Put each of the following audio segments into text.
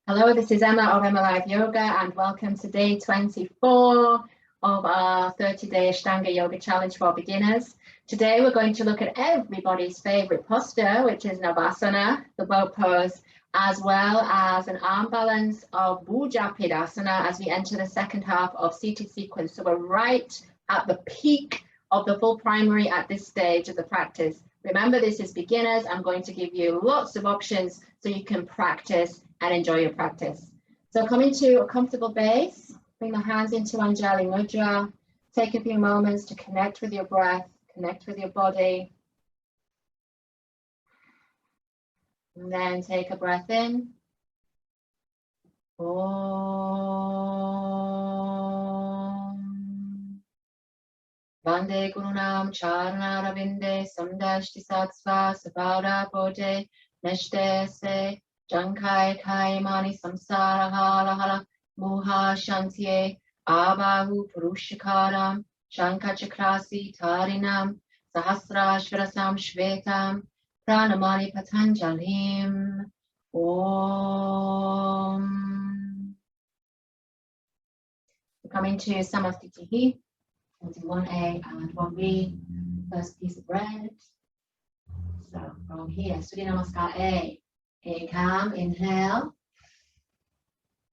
Hello, this is Emma of EmmaLiveYoga and welcome to day 24 of our 30-day Ashtanga Yoga Challenge for beginners. Today we're going to look at everybody's favorite posture, which is Navasana, the boat pose, as well as an arm balance of Bhujapidasana as we enter the second half of seated sequence. So we're right at the peak of the full primary at this stage of the practice. Remember, this is beginners. I'm going to give you lots of options so you can practice and enjoy your practice. So come into a comfortable base, bring the hands into Anjali Mudra, take a few moments to connect with your breath, connect with your body. And then take a breath in. Om. Vande Gurunam Charana Ravinde Samdashti Satsva Sabara Bodhe Neshte Se Jankai Kai Mani Samsara Hala Hala Muha Shantye Abahu Purushikaram Shanka Chakrasi Tarinam Sahasrashvarasam Shvetam Pranamani Patanjalim Om. We're coming to Samastitihi. We'll do 1A and 1B. First piece of bread. So from here, Surya Namaskar A. Ekam, inhale.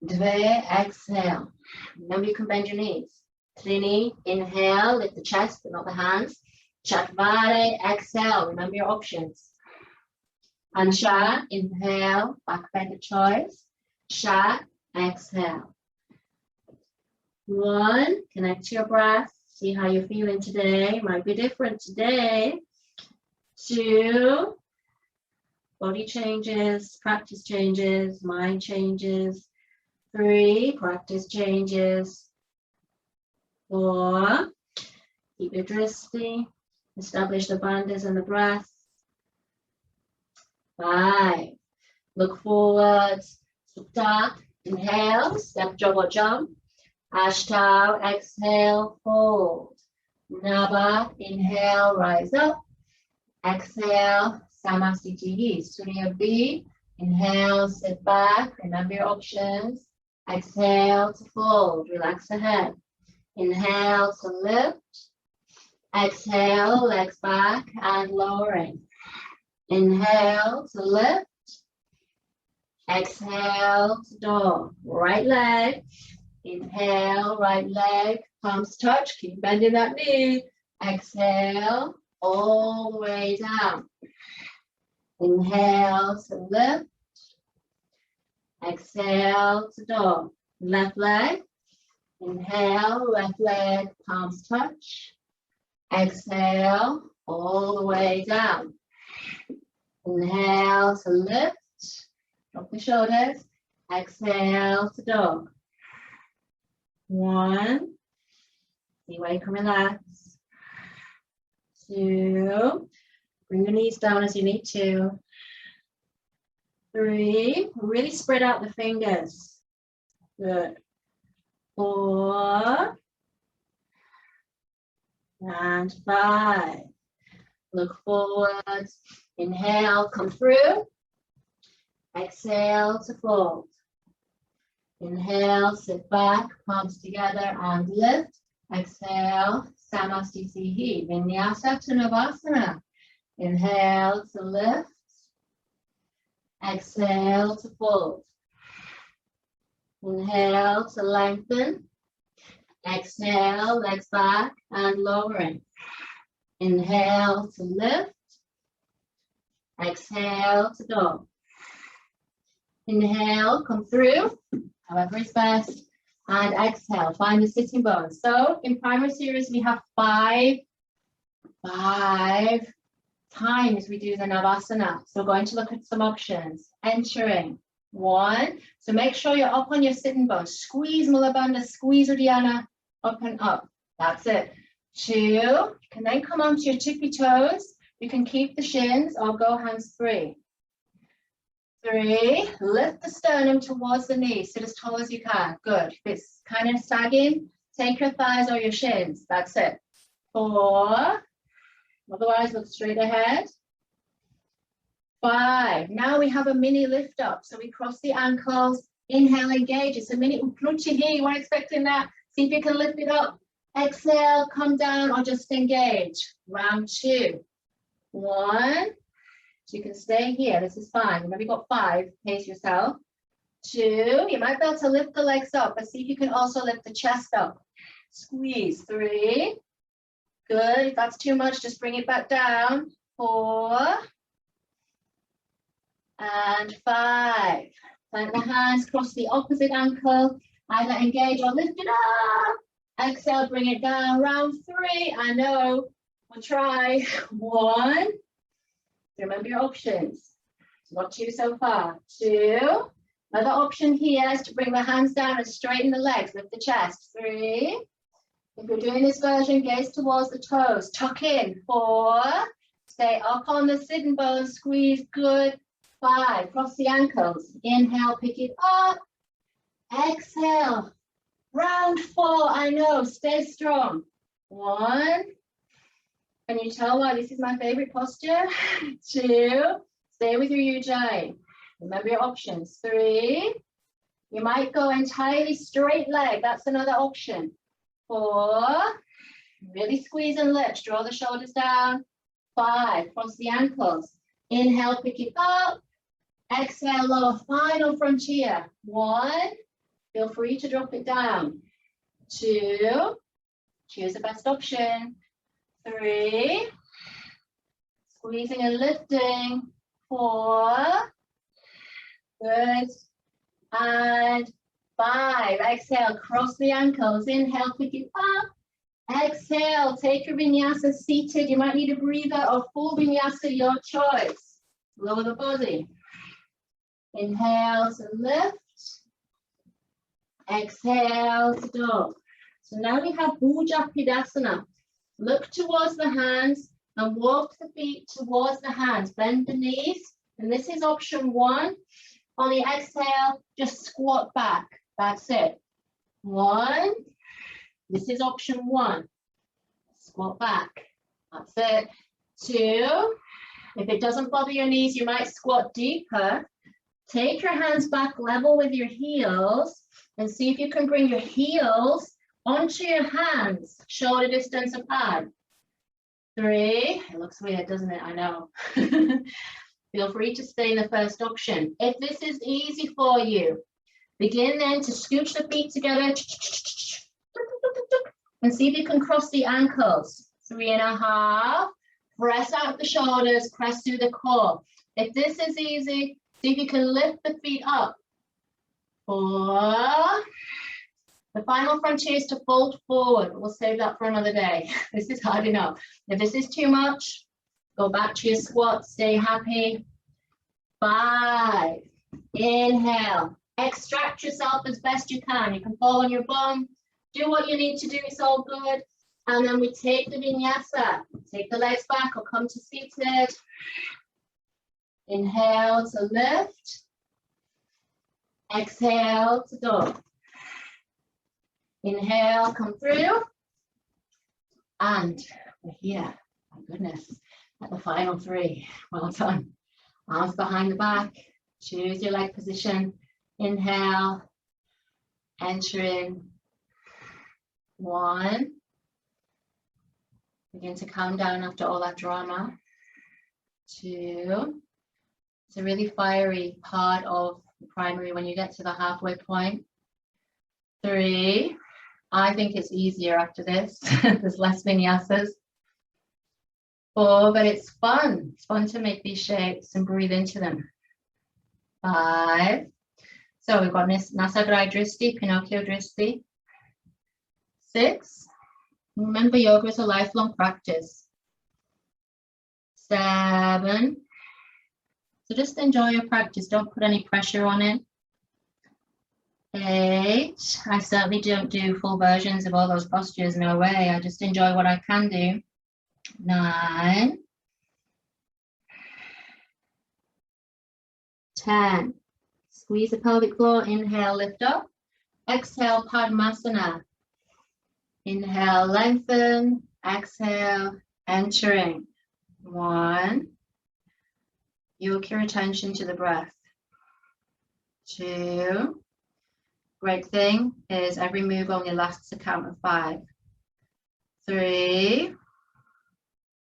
Dve, exhale. Remember, you can bend your knees. Trini, inhale, lift the chest but not the hands. Chatvare, exhale. Remember your options. Ansha, inhale, back bend of choice. Sha, exhale. 1, connect to your breath. See how you're feeling today. Might be different today. 2, body changes, practice changes, mind changes. 3, practice changes. 4, keep your drishti. Establish the bandhas and the breath. 5, look forward. Sukta, inhale, step, jog or jump. Ashtav, exhale, fold. Nava, inhale, rise up. Exhale, Samastitihi. Surya B, inhale, sit back. Remember your options. Exhale to fold, relax the head. Inhale to lift. Exhale, legs back and lowering. Inhale to lift. Exhale to dog. Right leg. Inhale, right leg, palms touch, keep bending that knee. Exhale, all the way down. Inhale to lift. Exhale to dog. Left leg. Inhale, left leg, palms touch. Exhale, all the way down. Inhale to lift. Drop the shoulders. Exhale to dog. 1, see where you can relax. 2, bring your knees down as you need to. 3, really spread out the fingers. Good. 4, and 5. Look forward. Inhale, come through. Exhale to fold. Inhale, sit back, palms together and lift. Exhale, Samastitihi, Vinyasa to Navasana. Inhale to lift. Exhale to fold. Inhale to lengthen. Exhale, legs back and lowering. Inhale to lift. Exhale to dog. Inhale, come through. However is best, and exhale, find the sitting bones. So in primary series, we have five times we do the Navasana. So we're going to look at some options. Entering, 1, so make sure you're up on your sitting bones. Squeeze Mula Bandha, squeeze Uddiyana, up and up. That's it. 2, you can then come onto your tippy toes. You can keep the shins or go hands free. 3, lift the sternum towards the knee, sit as tall as you can. Good. If it's kind of sagging, take your thighs or your shins. That's it. 4, otherwise look straight ahead. 5, now we have a mini lift up. So we cross the ankles, Inhale, engage. It's a mini uclucci here. You weren't expecting that. See if you can lift it up. Exhale, come down or just engage. Round 2. 1. So you can stay here. This is fine. Remember, you've got 5. Pace yourself. 2. You might be able to lift the legs up, but see if you can also lift the chest up. Squeeze. 3. Good. If that's too much, just bring it back down. 4. And 5. Plant the hands, cross the opposite ankle. Either engage or lift it up. Exhale, bring it down. Round 3. I know. We'll try. 1. Remember your options. Got 2 so far. 2. Another option here is to bring the hands down and straighten the legs. Lift the chest. 3. If you're doing this version, gaze towards the toes. Tuck in. 4. Stay up on the sitting bones. Squeeze. Good. 5. Cross the ankles. Inhale, pick it up. Exhale. Round 4. I know. Stay strong. 1. Can you tell why this is my favorite posture? 2. Stay with your ujjayi. Remember your options. 3. You might go entirely straight leg. That's another option. 4. Really squeeze and lift. Draw the shoulders down. 5. Cross the ankles. Inhale, pick it up. Exhale, lower. Final frontier. 1. Feel free to drop it down. 2. Choose the best option. 3. Squeezing and lifting. 4. Good. And 5. Exhale, cross the ankles. Inhale, pick it up. Exhale, take your vinyasa seated. You might need a breather or full vinyasa, your choice. Lower the body. Inhale to lift. Exhale to dog. So now we have Bhujapidasana. Look towards the hands and walk the feet towards the hands. Bend the knees. And this is option 1. On the exhale, just squat back. That's it. 1. This is option 1. Squat back. That's it. 2. If it doesn't bother your knees, you might squat deeper. Take your hands back level with your heels and see if you can bring your heels onto your hands, shoulder distance apart. 3. It looks weird, doesn't it? I know. Feel free to stay in the first option. If this is easy for you, begin then to scooch the feet together and see if you can cross the ankles. 3.5. Press out the shoulders, press through the core. If this is easy, see if you can lift the feet up. 4. The final frontier is to fold forward. We'll save that for another day. This is hard enough. If this is too much, go back to your squat. Stay happy. 5. Inhale. Extract yourself as best you can. You can fall on your bum. Do what you need to do. It's all good. And then we take the vinyasa. Take the legs back or come to seated. Inhale to lift. Exhale to dog. Inhale, come through. And we're here. My goodness. At the final 3. Well done. Arms behind the back. Choose your leg position. Inhale. Enter in. 1. Begin to calm down after all that drama. 2. It's a really fiery part of the primary when you get to the halfway point. 3. I think it's easier after this. There's less vinyasas. 4, but it's fun. It's fun to make these shapes and breathe into them. 5. So we've got Nasagrai Dristi, Pinocchio Dristi. 6. Remember, yoga is a lifelong practice. 7. So just enjoy your practice. Don't put any pressure on it. 8. I certainly don't do full versions of all those postures. No way. I just enjoy what I can do. 9. 10. Squeeze the pelvic floor. Inhale, lift up. Exhale, Padmasana. Inhale, lengthen. Exhale, entering. 1. Yoke your attention to the breath. 2. Great thing is every move only lasts a count of 5. 3.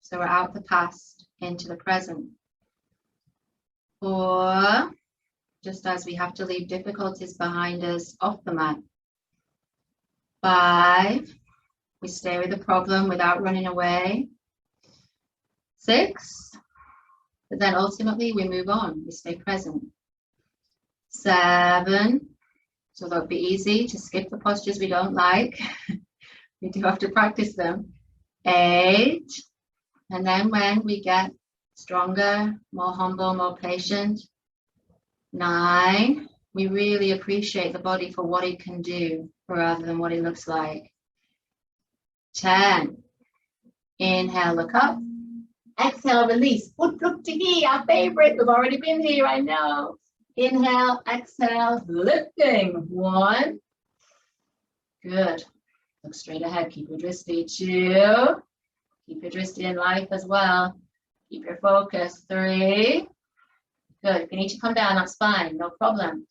So we're out the past into the present. 4. Just as we have to leave difficulties behind us off the mat. 5. We stay with the problem without running away. 6. But then ultimately we move on. We stay present. 7. So that'll be easy to skip the postures we don't like. We do have to practice them. 8. And then when we get stronger, more humble, more patient. 9. We really appreciate the body for what it can do rather than what it looks like. 10. Inhale, look up. Exhale, release. Utplukti, our favorite. We've already been here, I know. Inhale, exhale, lifting. 1. Good. Look straight ahead. Keep your drishti. 2. Keep your drishti in life as well. Keep your focus. 3. Good. If you need to come down, that's fine. No problem.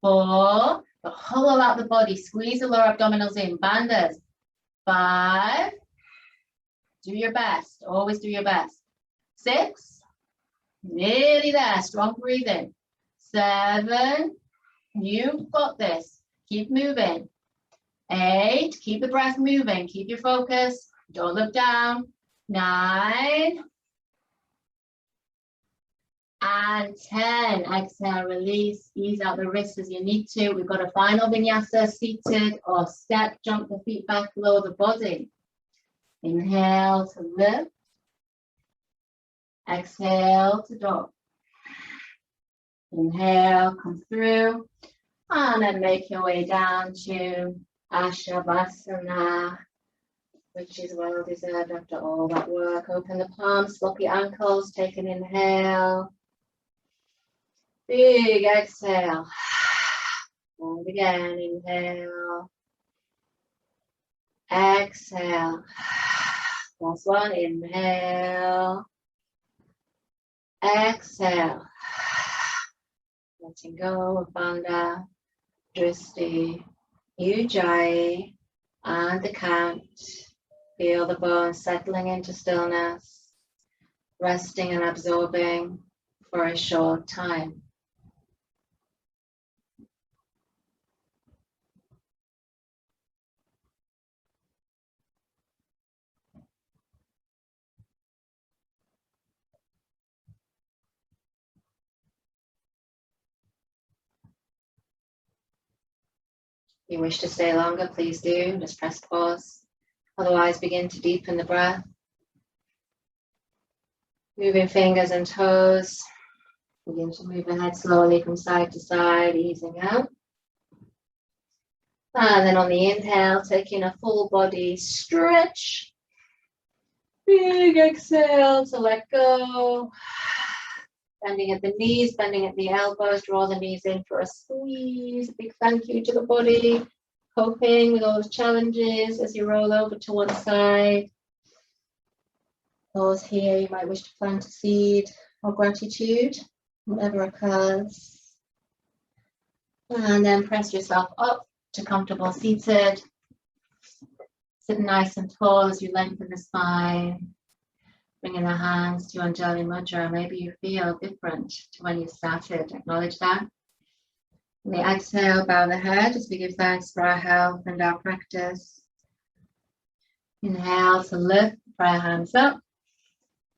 4. But hollow out the body. Squeeze the lower abdominals in. Bandhas. 5. Do your best. Always do your best. 6. Nearly there. Strong breathing. 7. You've got this. Keep moving. 8. Keep the breath moving. Keep your focus. Don't look down. 9. And 10. Exhale, release. Ease out the wrists as you need to. We've got a final vinyasa, seated or step. Jump the feet back, lower the body. Inhale to lift. Exhale to drop. Inhale, come through. And then make your way down to Ashtanga, which is well deserved after all that work. Open the palms, floppy ankles, take an inhale. Big exhale. And again, inhale. Exhale. Last one, inhale. Exhale. Letting go of Bandha, Drishti, Ujjayi, and the count. Feel the bones settling into stillness, resting and absorbing for a short time. If you wish to stay longer, please do. Just press pause. Otherwise, begin to deepen the breath. Moving fingers and toes. Begin to move the head slowly from side to side, easing out. And then on the inhale, taking a full body stretch. Big exhale to let go. Bending at the knees, bending at the elbows, draw the knees in for a squeeze. A big thank you to the body, coping with all those challenges as you roll over to one side. Those here, you might wish to plant a seed of gratitude, whatever occurs. And then press yourself up to comfortable seated. Sit nice and tall as you lengthen the spine. Bringing the hands to Anjali Mudra. Maybe you feel different to when you started. Acknowledge that. On the exhale, bow the head as we give thanks for our health and our practice. Inhale to lift, pray hands up.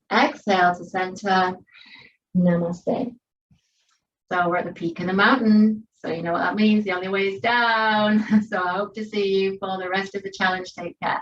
Exhale to center. Namaste. So we're at the peak of the mountain. So you know what that means. The only way is down. So I hope to see you for the rest of the challenge. Take care.